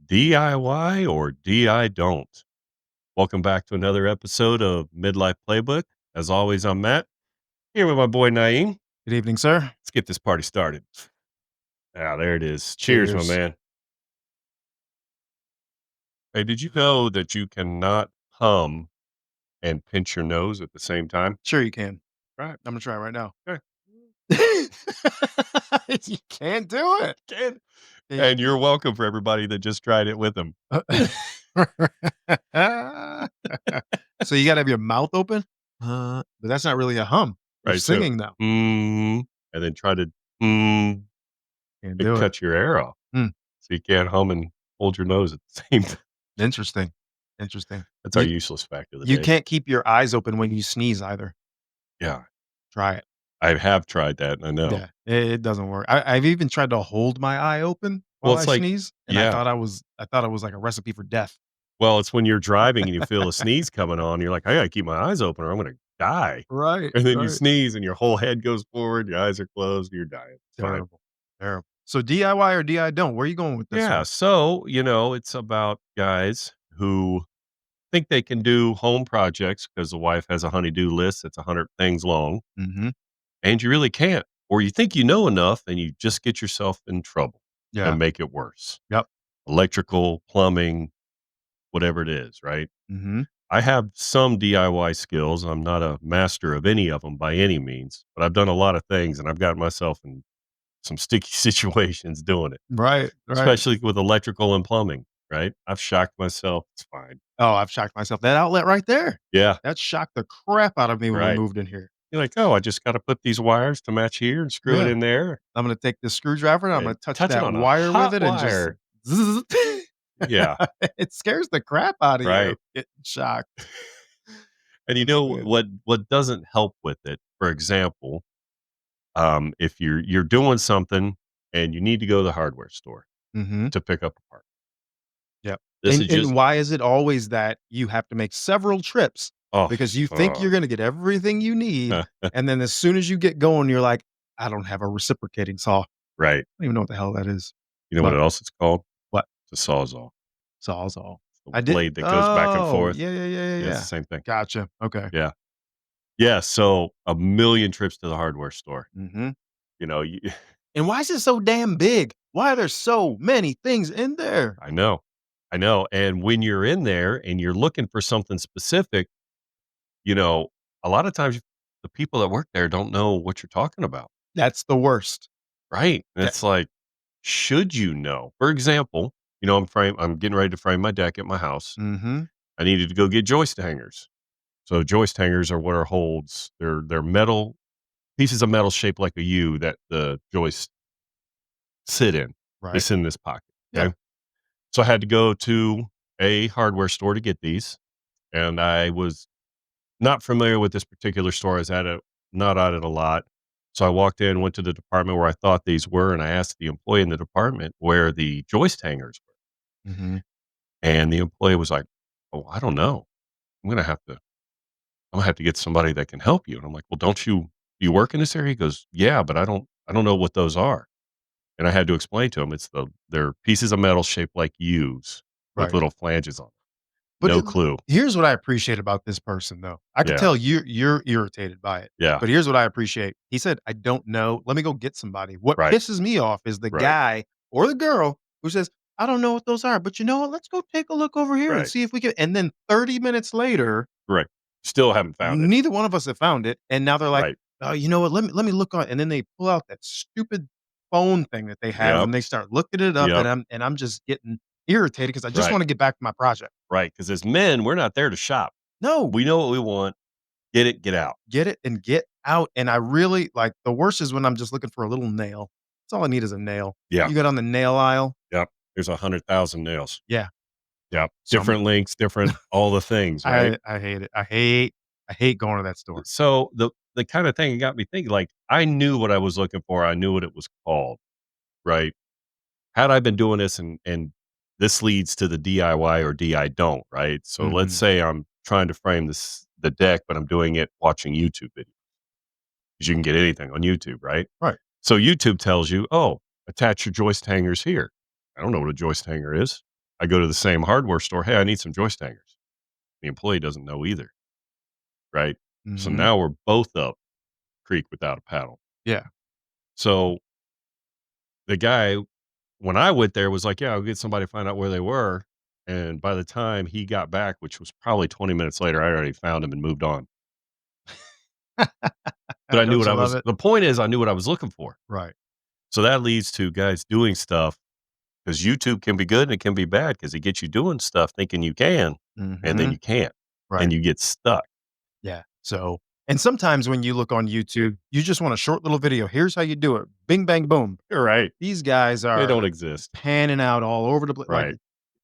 DIY or DI don't. Welcome back to another episode of Midlife Playbook. As always, I'm Matt, here with my boy Naeem. Good evening, sir. Let's get this party started. Ah, there it is. Cheers, my Cheers. man. Hey, did you know that you cannot hum and pinch your nose at the same time? Sure you can. Right. I'm gonna try it right now. Okay. You can't do it. Can. Y And you're welcome for everybody that just tried it with them. So you gotta have your mouth open, but that's not really a hum. You're Right. So, singing now. and then try to, mm, Can't it do it. cuts your air off. Hmm, So you can't hum and hold your nose at the same time. interesting. Interesting. That's our You useless fact of the you day. can't keep your eyes open when you sneeze either. Yeah. Try it. I have tried that, and I know. Yeah, it doesn't work. I've even tried to hold my eye open Well, while I it's like sneeze, and yeah. I thought it was like a recipe for death. Well, it's when you're driving and you feel a sneeze coming on, you're like, "I gotta keep my eyes open or I'm gonna die." Right, And then you right. sneeze and your whole head goes forward, your eyes are closed, you're dying. It's fine. Terrible, terrible. So DIY or DI don't? Where are you going with this Yeah, one? so, it's about guys who think they can do home projects because the wife has a honey-do list that's 100 things long, Mhm. and you really can't, or you think you know enough and you just get yourself in trouble Yeah. and make it worse. Yep. Electrical, plumbing, whatever it is, right? Mhm. I have some DIY skills. I'm not a master of any of them by any means, but I've done a lot of things and I've gotten myself in some sticky situations doing it, Right, right. especially with electrical and plumbing, right? I've shocked myself. It's fine. Oh, I've shocked myself. That outlet right there, Yeah, that shocked the crap out of me when we right. moved in here. You're like, oh, I just got to put these wires to match here and screw it Yeah. in there I'm gonna take this screwdriver and I'm gonna and touch touch it that on a wire with hot it and just wire. Yeah, It scares the crap out of you, right. getting shocked. And you That's know good. what doesn't help with it, for example, if you're doing something and you need to go to the hardware store Mhm. to pick up a part. Yep. This is just And why is it always that you have to make several trips? oh, Because you think uh, you're gonna get everything you need, and then as soon as you get going, you're like, "I don't have a reciprocating saw." I right. don't even know what the hell that is. You know what But else it's called? what? It's a Sawzall. Sawzall. The I did blade that goes back and Oh, forth. yeah, yeah, yeah, yeah, Yeah, it's yeah. the same thing. Gotcha. Okay. Yeah. Yeah, so a million trips to the hardware store. Mhm. You know, you And why is it so damn big? Why are there so many things in there? I know. I know, and when you're in there and you're looking for something specific, you know, a lot of times the people that work there don't know what you're talking about, That's the worst. right? And That it's like, should you know? For example, I'm getting ready to frame my deck at my house. Mhm. I needed to go get joist hangers. So joist hangers are what are holds. They're metal pieces of metal shaped like a U that the joists sit in. They Right. sit in this pocket. Yeah. Okay. So I had to go to a hardware store to get these. And I was not familiar with this particular store. I was not at it a lot. So I walked in, went to the department where I thought these were, and I asked the employee in the department where the joist hangers were. Mhm. And the employee was like, "Oh, I don't know. I'm gonna have to I'm gonna have to get somebody that can help you." And I'm like, "Well, do you work in this area?" He goes, "Yeah, but I don't know what those are." And I had to explain to him they're pieces of metal shaped like U's with Right. little flanges on 'em. But No clue. here's what I appreciate about this person, though. I could Yeah. tell you're irritated by it. Yeah. But here's what I appreciate. He said, "I don't know. Let me go get somebody." What Right. pisses me off is the Right. guy or the girl who says, "I don't know what those are, but you know what? Let's go take a look over here and Right. see if we can." And then 30 minutes later, Right. Still haven't found it. neither one of us have found it. And now they're like, Right. "Oh, you know what? Let me look on." And then they pull out that stupid phone thing that they have Yep. and they start looking it up. Yep. And I'm just getting irritated because I just Right. want to get back to my project. Right. Because as men, we're not there to shop. No, We know what we want. Get it, get out. get it and get out, and I really like the worst is when I'm just looking for a little nail. That's all I need is a nail. Yeah. You go down the nail aisle. Yep. There's 100,000 nails. Yeah. Yep. Some Different links, different all the things, right? I hate it. I hate going to that store. So the kind of thing that got me thinking, like, I knew what I was looking for. I knew what it was called, right? Had I been doing this and this leads to the DIY or DI don't, right? So let's Mhm. say I'm trying to frame the deck, but I'm doing it watching YouTube videos because you can get anything on YouTube, right? Right. So YouTube tells you, oh, attach your joist hangers here. I don't know what a joist hanger is. I go to the same hardware store, "Hey, I need some joist hangers." The employee doesn't know either, right? So Mhm. now we're both up creek without a paddle. Yeah. So the guy, when I went there, was like, "Yeah, I'll get somebody to find out where they were." And by the time he got back, which was probably 20 minutes later, I already found him and moved on. But I knew Don't what you I love was it? the point is I knew what I was looking for. Right. So that leads to guys doing stuff, because YouTube can be good and it can be bad because it gets you doing stuff thinking you can, and then Mhm. you can't, and Right. you get stuck. Yeah. So and sometimes when you look on YouTube, you just want a short little video. Here's how you do it. Bing, bang, boom. You're right. These guys They don't are exist. panning out all over the place. Like,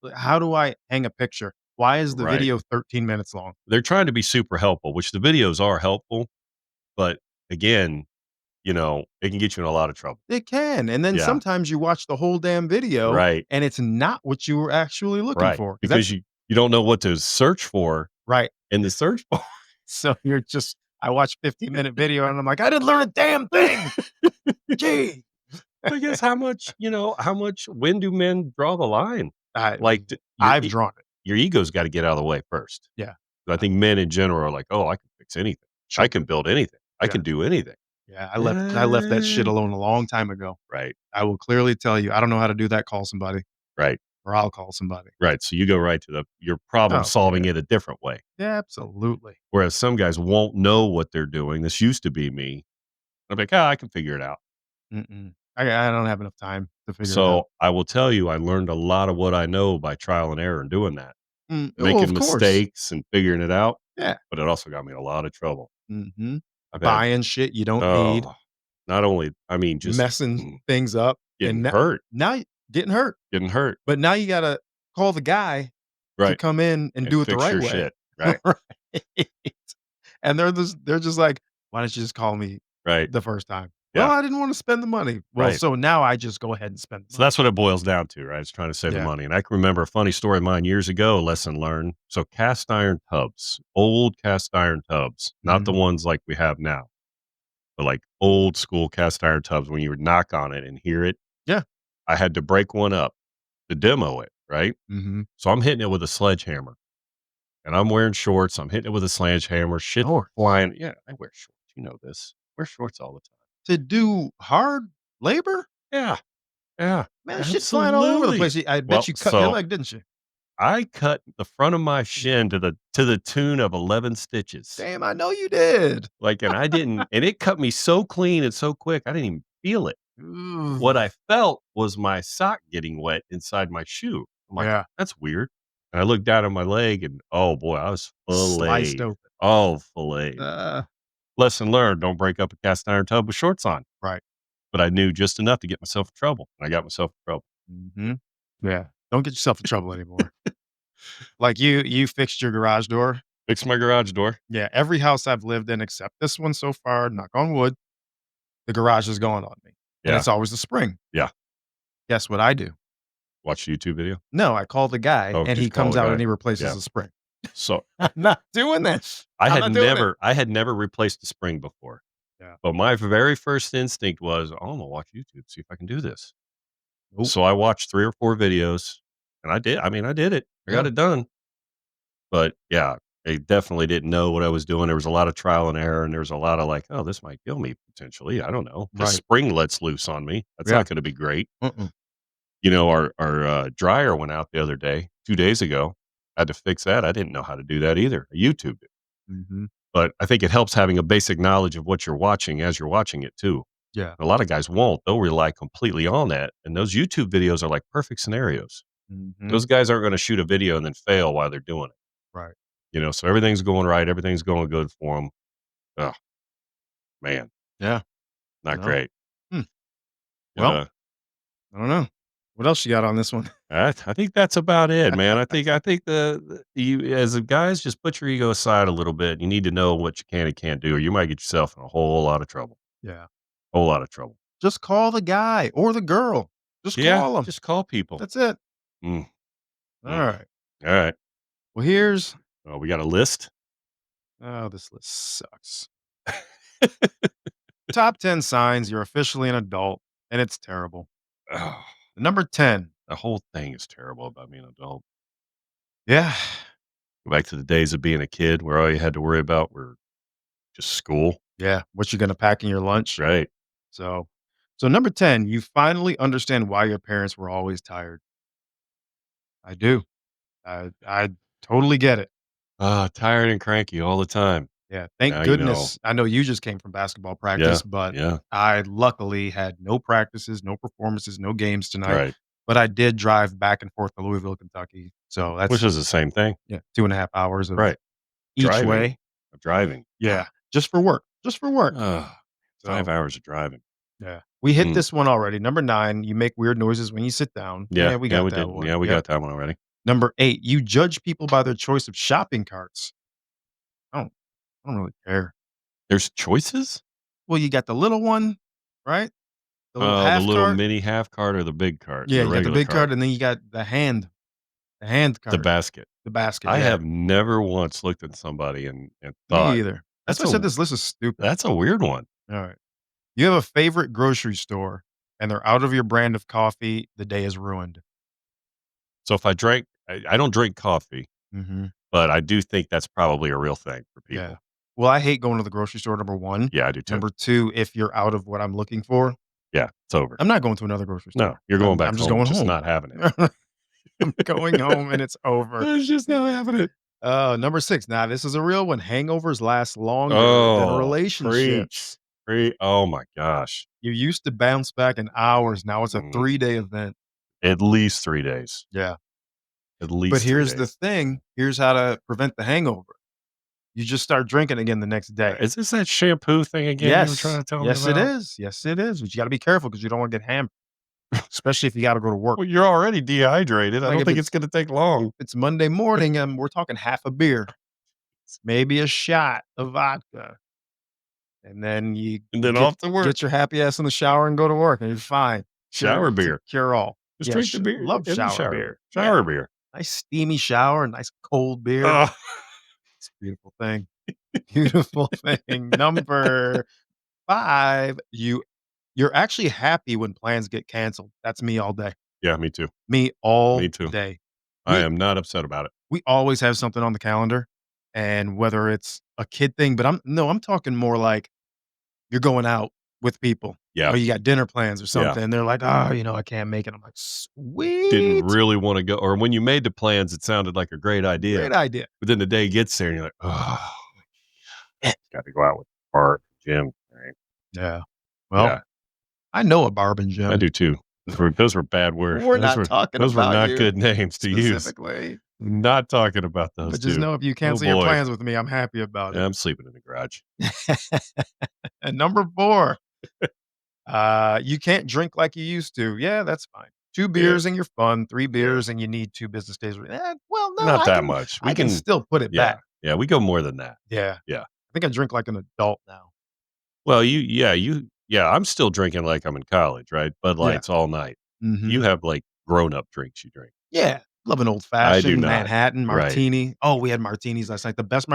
Right. how do I hang a picture? Why is the Right. video 13 minutes long? They're trying to be super helpful, which the videos are helpful, but again, it can get you in a lot of trouble. It can. And then Yeah. sometimes you watch the whole damn video Right. and it's not what you were actually looking Right. for. Because Because that's you don't know what to search for right. in the search bar. So you're just I watched 15-minute video and I'm like, I didn't learn a damn thing. Gee. I guess how much when do men draw the line? I Like, I've drawn it. your ego's gotta get out of the way first. Yeah. I think men in general are like, "Oh, I can fix anything. I Sure. can build anything. I Yeah. can do anything." Yeah. I left that shit Eh, alone a long time ago. right, I will clearly tell you, I don't know how to do that, call somebody, right, or I'll call somebody. right, so you go right to your problem Oh, solving yeah. it a different way, Yeah, absolutely. whereas some guys won't know what they're doing. This used to be me. I'm like, I can figure it out." Mm-mm. I don't have enough time to figure it out. So, I will tell you, I learned a lot of what I know by trial and error and doing that, Well, making of course. mistakes and figuring it out, Yeah. but it also got me in a lot of trouble. Mhm. I've had Buying shit you don't need, oh, not only I mean, just messing things up, getting and hurt, now you getting hurt. getting hurt. But now you gotta call the guy to Right, come in and and do it the fix right your way. shit. Right, Right. And they're just like, "Why didn't you just call me right, the first time?" "Well, yeah, I didn't wanna spend the money." "Well, right. so now I just go ahead and spend the So money." that's what it boils down to, right? It's trying to save the Yeah. money, and I can remember a funny story of mine years ago, lesson learned. So cast iron tubs, old cast iron tubs, not the Mhm. ones like we have now, but like old school cast iron tubs when you would knock on it and hear it. Yeah. I had to break one up to demo it, right? Mhm. So I'm hitting it with a sledgehammer, and I'm wearing shorts. I'm hitting it with a sledgehammer, shit Shorts. flying. Yeah, I wear shorts. You know this. Wear shorts all the time. To do hard labor? Yeah, yeah, Man, shit flying all over the absolutely. place. I bet Well, you cut your so leg, didn't you? I cut the front of my shin to the tune of 11 stitches. Damn, I know you did. Like, and I didn't and it cut me so clean and so quick, I didn't even feel it. What Ugh. I felt was my sock getting wet inside my shoe. I'm like, Yeah. "That's weird." And I looked down at my leg and, oh boy, I was Sliced filleted. open. Oh, filleted. Uh, Lesson learned, don't break up a cast iron tub with shorts on. right. But I knew just enough to get myself in trouble, and I got myself in trouble. Mhm. Yeah. Don't get yourself in trouble anymore. Like, you fixed your garage door? Fixed my garage door. Yeah, every house I've lived in except this one so far, knock on wood, the garage is going on me, and Yeah, it's always the spring. yeah. Guess what I do? Watch the YouTube video. No, I call the guy, Oh, and he just call comes the out and guy. he replaces Yeah. the spring. So I'm not doing this. I I'm had not doing it. never I had never replaced a spring before, Yeah. but my very first instinct was, "Oh, Imma watch YouTube, see if I can do this." Nope. So I watched 3 or 4 videos, and I did it. I got Yeah. it done, but yeah, I definitely didn't know what I was doing. There was a lot of trial and error, and there was a lot of like, "Oh, this might kill me potentially. I don't know. This Right. spring lets loose on me. That's Yeah. not gonna be great." Mm-mm. Our dryer went out the other day, 2 days ago. I had to fix that. I didn't know how to do that either. I YouTubed it. Mhm. But I think it helps having a basic knowledge of what you're watching as you're watching it too. Yeah. A lot of guys won't. They'll rely completely on that, and those YouTube videos are like perfect scenarios. Mhm. Those guys aren't gonna shoot a video and then fail while they're doing it, Right. so everything's going right, everything's going good for them. Oh, man, Yeah. not No. great. Hmm. Well, Gotta I don't know. What else you got on this one? I think that's about it, man. I think the you as a guys, just put your ego aside a little bit. You need to know what you can and can't do, or you might get yourself in a whole lot of trouble. Yeah. Whole lot of trouble. Just call the guy or the girl. Just Yeah, call them. just call people. That's it. Mm, All mm. right. All right. Well, here's Oh, we got a list? oh, this list sucks. Top 10 signs you're officially an adult, and it's terrible. Oh, Number 10, The whole thing is terrible about being an adult. Yeah. Go back to the days of being a kid where all you had to worry about were just school. Yeah. What you gonna pack in your lunch? Right. So so number 10, you finally understand why your parents were always tired. I do. I totally get it. Ah, tired and cranky all the time. Yeah. Thank Now you know. goodness. I know you just came from basketball practice, Yeah. but Yeah. I luckily had no practices, no performances, no games tonight. Right. But I did drive back and forth to Louisville, Kentucky. So Which that's is the same thing. yeah, 2.5 hours of Right. each Driving. way. Driving. Yeah. Just for work. Just for work. Ugh, So 5 hours of driving. yeah. We hit Mm. this one already. Number 9, you make weird noises when you sit down. Yeah, Yeah, we yeah, got we that did. Yeah, one. we Yep. got that one already. Number 8, you judge people by their choice of shopping carts. I don't I don't really care. There's choices? Well, you got the little one, right? The little The half little cart. mini half cart or the big cart, Yeah, the you got the regular big cart cart, and then you got the hand the cart, basket. the basket, I yeah. have never once looked at somebody and Me thought, either. That's "That's why I said a this list is stupid. that's a weird one." Alright. You have a favorite grocery store and they're out of your brand of coffee, the day is ruined. So if I don't drink coffee, Mhm. but I do think that's probably a real thing for Yeah. people. Well, I hate going to the grocery store, number 1. Yeah, I do too. Number 2, if you're out of what I'm looking for, Yeah, it's over. I'm not going to another grocery No, store. you're going I'm back I'm just home and going just home. not having it. I'm going home and it's over. It's just not having it. Number 6. Now this is a real one. Hangovers last longer than Oh, relationships. preach. Oh my gosh. You used to bounce back in hours. Now it's a Mm, 3-day event. at least 3 days. Yeah. At But least 3 here's the days. thing. Here's how to prevent the hangover. You just start drinking again the next day. Is this that shampoo thing again you were trying Yes. to tell me Yes, it about? is. Yes, it is. But you got to be careful because you don't want to get hammered, especially if you got to go to work. Well, you're already dehydrated. I Like don't if think it's gonna take long. it's Monday morning and we're talking half a beer, maybe a shot of vodka, and then you And you then get off to work. get your happy ass in the shower and go to work, and you're fine. Shower It's a beer. cure all. Just Yeah, drink the beer love in the shower shower beer. beer. Yeah, Shower beer. nice steamy shower, nice cold beer. Ugh. It's a beautiful thing. Beautiful thing. Number 5, you're actually happy when plans get canceled. That's me all day. Yeah, me too. Me Me all too. day. I We am not upset about it. we always have something on the calendar, and whether it's a kid thing, but I'm talking more like you're going out with people, Yeah, or you got dinner plans or yeah. something, and they're like, "Oh, I can't make it." I'm like, Didn't "Sweet. really wanna go, or when you made the plans, it sounded like a great idea, Great idea." but then the day gets there and you're like, "Oh, gotta go out with Bart, Jim." Right. Yeah. Well, Yeah, I know a barb and I Jim. do too. Those were bad words. We're not talking Those were about not you good names to use. specifically, Not talking about those but just 2. know if you Oh cancel your boy. plans with me, I'm happy about Yeah, it. I'm sleeping in the garage. And number 4, you can't drink like you used to. Yeah, that's fine. 2 Yeah, beers and you're fun, 3 yeah. beers and you need 2 business days. Well, no, Not that much. We I can can still put it yeah, back. yeah, we go more than that. Yeah. Yeah. I think I drink like an adult now. Well, I'm still drinking like I'm in college, right? Bud Yeah. Lights all night. You Mhm. have, like, grown-up drinks you drink. Yeah. Love an old I do fashioned, not. Manhattan, Right. martini. Oh, we had martinis last night. The best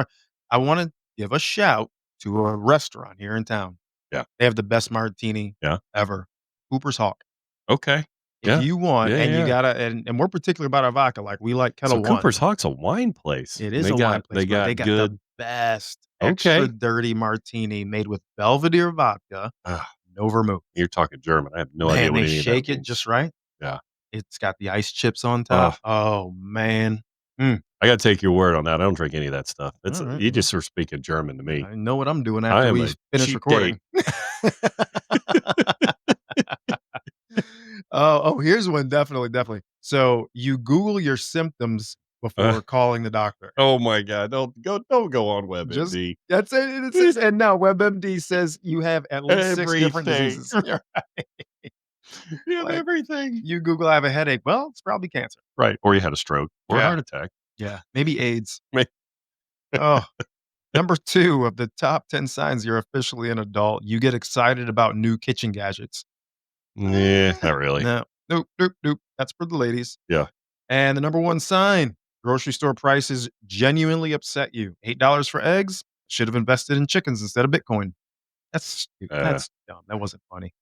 I wanna give a shout to a restaurant here in town. Yeah. They have the best martini Yeah. ever. Cooper's Hawk. Okay. If Yeah. you want Yeah, and you yeah. gotta and we're particular about our vodka, like, we like So Kettle One. Cooper's Hawk's a wine place, It and is a wine place, they but they got got the good best extra okay. dirty martini made with Belvedere vodka, Ah, no vermouth. you're talking German. I have no idea Man, what they any of that shake it means. just right. Yeah. It's got the ice chips on top. Oh, Oh, man. Mm, I gotta take your word on that. I don't drink any of that stuff. It's alright, you well, just were speaking German to me. I know what I'm doing I after am we a finish cheap date. recording. Oh, here's one, definitely, definitely. So, you Google your symptoms Uh, before calling the doctor. oh my god, don't go on Just WebMD. that's it, and it says and now WebMD says you have at least 6 different Everything. diseases. Yeah, You have like, everything. you Google, "I have a headache." Well, it's probably cancer. Right, or you had a stroke or a Yeah, heart attack. yeah, maybe AIDS. May Oh, number 2 of the top 10 signs you're officially an adult, you get excited about new kitchen gadgets. Nah, not really. No. Nope, nope, nope. That's for the ladies. Yeah. And the number 1 sign, grocery store prices genuinely upset you. $8 for eggs? Should have invested in chickens instead of Bitcoin. That's Uh, that's dumb. That wasn't funny.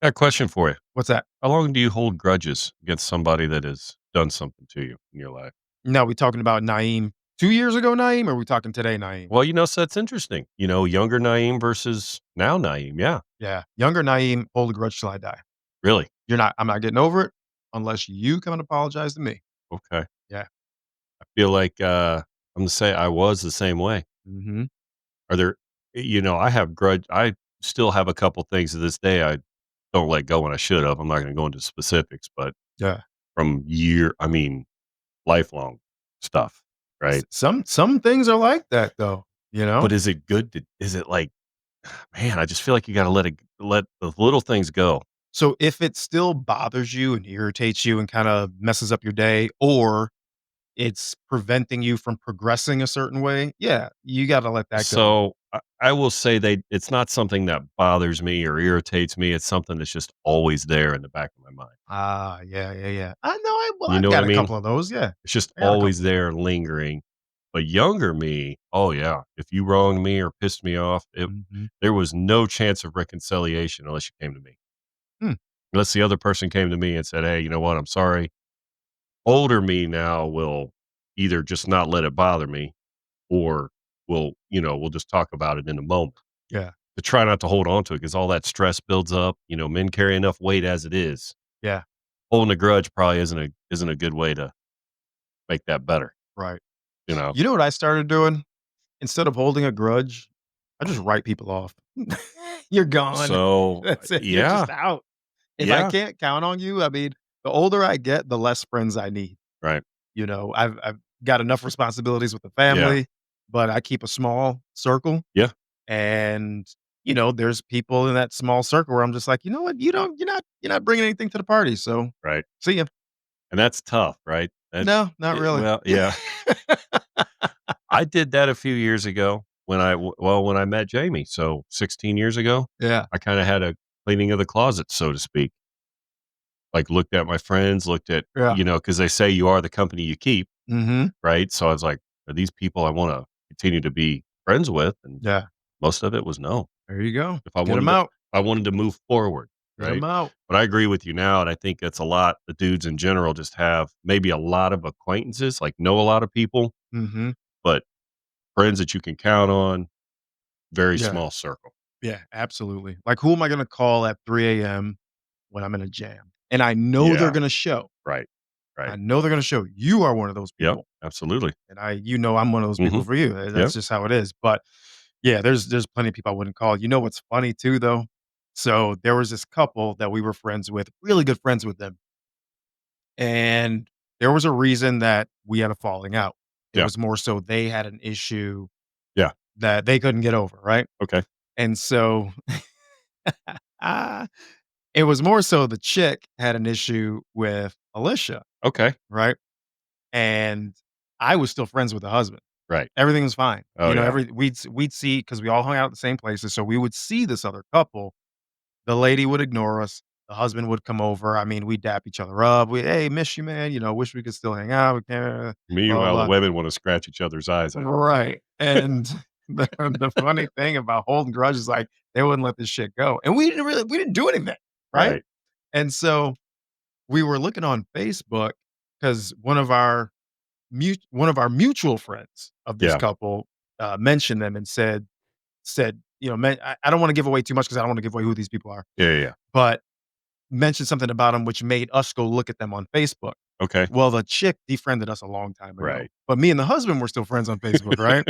Got a question for you. What's that? How long do you hold grudges against somebody that has done something to you in your life? No, we talking about Naeem 2 years ago, Naeem, or we talking today, Naeem? Well, so that's interesting. Younger Naeem versus now Naeem. Yeah, Yeah, younger Naeem, hold a grudge till I die. really. I'm not getting over it unless you come and apologize to me. Okay. Yeah. I feel like I'm gonna say I was the same way. Mhm. Are there, I have grudge. I still have a couple things to this day I don't let go, and I should have. I'm not going to go into specifics, but Yeah. I mean, lifelong stuff, right? Some things are like that though, you know? But is it good? Is it like, man? I just feel like you got to let the little things go. So if it still bothers you and irritates you and kinda messes up your day, or it's preventing you from progressing a certain way, yeah, you gotta let that go. So I will say it's not something that bothers me or irritates me. It's something that's just always there in the back of my mind. Ah, yeah, yeah, yeah. I know You I've know what I got a mean? couple of those, yeah. It's just I got a always couple of those. there lingering. But younger me, oh yeah, if you wronged me or pissed me off, Mhm. there was no chance of reconciliation unless you came to me. Hmm, Unless the other person came to me and said, "Hey, you know what? I'm sorry." Older me now will either just not let it bother me, or we'll just talk about it in a moment. yeah, To try not to hold on to it because all that stress builds up. Men carry enough weight as it is. yeah, Holding a grudge probably isn't a good way to make that better, right. you know? You know what I started doing? Instead of holding a grudge, I just write people off. You're gone. So, That's it. You're yeah, just out. If I yeah, can't count on you, I mean, the older I get, the less friends I need. right. You know, I've got enough responsibilities with the Yeah, family, but I keep a small circle, yeah, and, there's people in that small circle where I'm just like, "You know what? You're not bringing anything to the party, so right. see ya." And that's tough, right? No, not really. Well, yeah. I did that a few years ago when I met Jamie, so 16 years ago. Yeah, I kinda had a cleaning of the closet, so to speak. Like, looked at my friends, looked at, yeah. because they say you are the company you keep. Mhm. Right? So I was like, "Are these people I wanna continue to be friends with?" And Yeah. most of it was no. There you go. If I Get them wanted to out. if I wanted to move forward, Get them right? out. But I agree with you now, and I think that's a lot the dudes in general just have maybe a lot of acquaintances, like, know a lot of people, Mhm. but friends that you can count on, very Yeah. small circle. Yeah, absolutely. Like, who am I gonna call at 3 a.m. when I'm in a jam? And I know they're Yeah, gonna show. right, right. I know they're gonna show. You are one of those Yep, people, absolutely. and I'm one of those people Mhm, for you. That's yep, just how it is. But yeah, there's plenty of people I wouldn't call. You know what's funny too, though? So there was this couple that we were friends with, really good friends with them, and there was a reason that we had a falling out. It yeah, was more so they had an issue yeah, that they couldn't get over, right? okay, And so ah, it was more so the chick had an issue with Alicia, okay, right? And I was still friends with the husband. right. Everything was fine. Oh, yeah. We'd see because we all hung out at the same places, so we would see this other couple. The lady would ignore us. The husband would come over. I mean, we dap each other up. Hey, miss you, man. Wish we could still hang out. We can't. Blah Meanwhile, the blah. women wanna scratch each other's eyes out. Right. And the funny thing about holding grudges, like they wouldn't let this shit go, and we didn't do anything, right? Right. And so we were looking on Facebook because one of our mutual friends of this Yeah. couple, mentioned them and said, "Man, I don't wanna give away too much because I don't wanna give away who these people are," Yeah, yeah, yeah. but mentioned something about them which made us go look at them on Facebook. Okay. Well, the chick defriended us a long time ago, Right. but me and the husband were still friends on Facebook, right?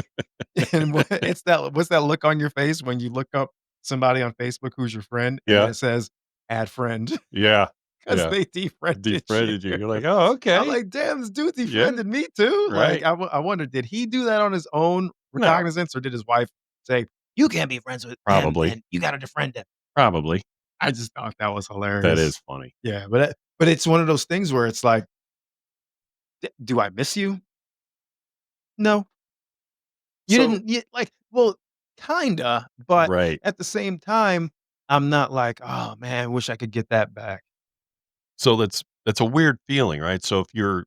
And what's that look on your face when you look up somebody on Facebook who's your friend, and then Yeah. it says, "Add friend," Yeah, 'cause yeah. they defriended you. Defriended you. You're like, "Oh, I'm okay. like, "Damn, this dude Yeah, defriended me too." Like, right." I wonder, did he do that on his own No, recognizance, or did his wife say, "You can't be friends with him, probably, and you gotta defriend him"? probably. I just thought that was That hilarious. is funny. Yeah, but it's one of those things where it's like, Do I miss you? No. You So didn't like, well, kinda, but right. at the same time, I'm not like, "Oh, man, wish I could get that back." So that's a weird feeling, right? So if you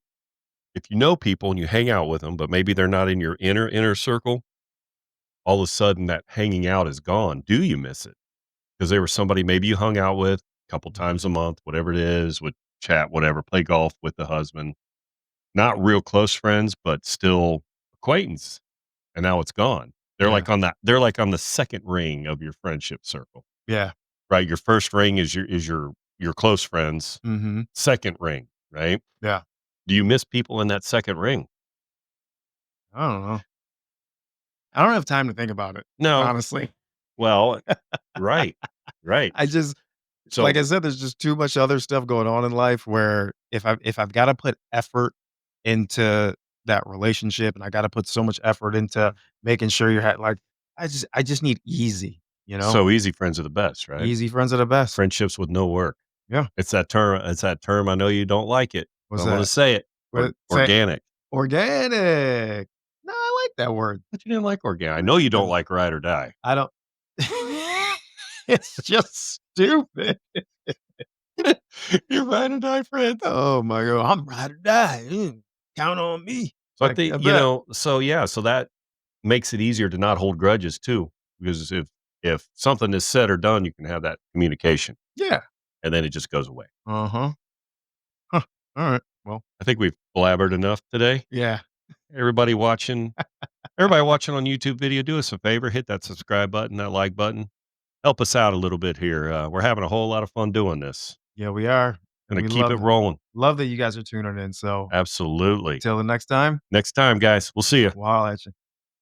know people and you hang out with them, but maybe they're not in your inner circle, all of a sudden that hanging out is gone. Do you miss it? Because they were somebody maybe you hung out with. couple times a Mhm. month, whatever it is, would chat, whatever, play golf with the husband. Not real close friends, but still acquaintance, and now it's gone. Yeah. They're like on the 2nd ring of your friendship circle, Yeah. right? Your 1st ring is your close friends, Mhm. 2nd ring, right? Yeah. Do you miss people in that 2nd ring? I don't know. I don't have time to think about it, No. honestly. Well, right, right. I just like So I said, there's just too much other stuff going on in life where if I've gotta put effort into that relationship and I gotta put so much effort into making sure you're like, I just need easy, you know? so easy friends are the best, right? Easy friends are the best. Friendships with no work. Yeah. It's that term, I know you don't like it, but What's I'm gonna that? say it, What say organic. organic. No, I like that word. But you didn't like organic. I I know like you that don't word. like ride or die. I don't it's just stupid. You're ride or die friends. Oh my god, I'm ride or die. Count on me. So I Like, think, I bet. so yeah, so that makes it easier to not hold grudges too, because if something is said or done, you can have that communication, Yeah. and then it just goes away. Uh-huh. Huh. Alright. Well, I think we've blabbered enough today. yeah. Everybody watching Everybody watching on YouTube video, do us a favor, hit that subscribe button, that like button. Help us out a little bit here. We're having a whole lot of fun doing this. Yeah, we are, and Gonna we keep it rolling. love that you guys are tuning in, so Absolutely. until the next time, Next time, guys, we'll see you. we'll holla at you.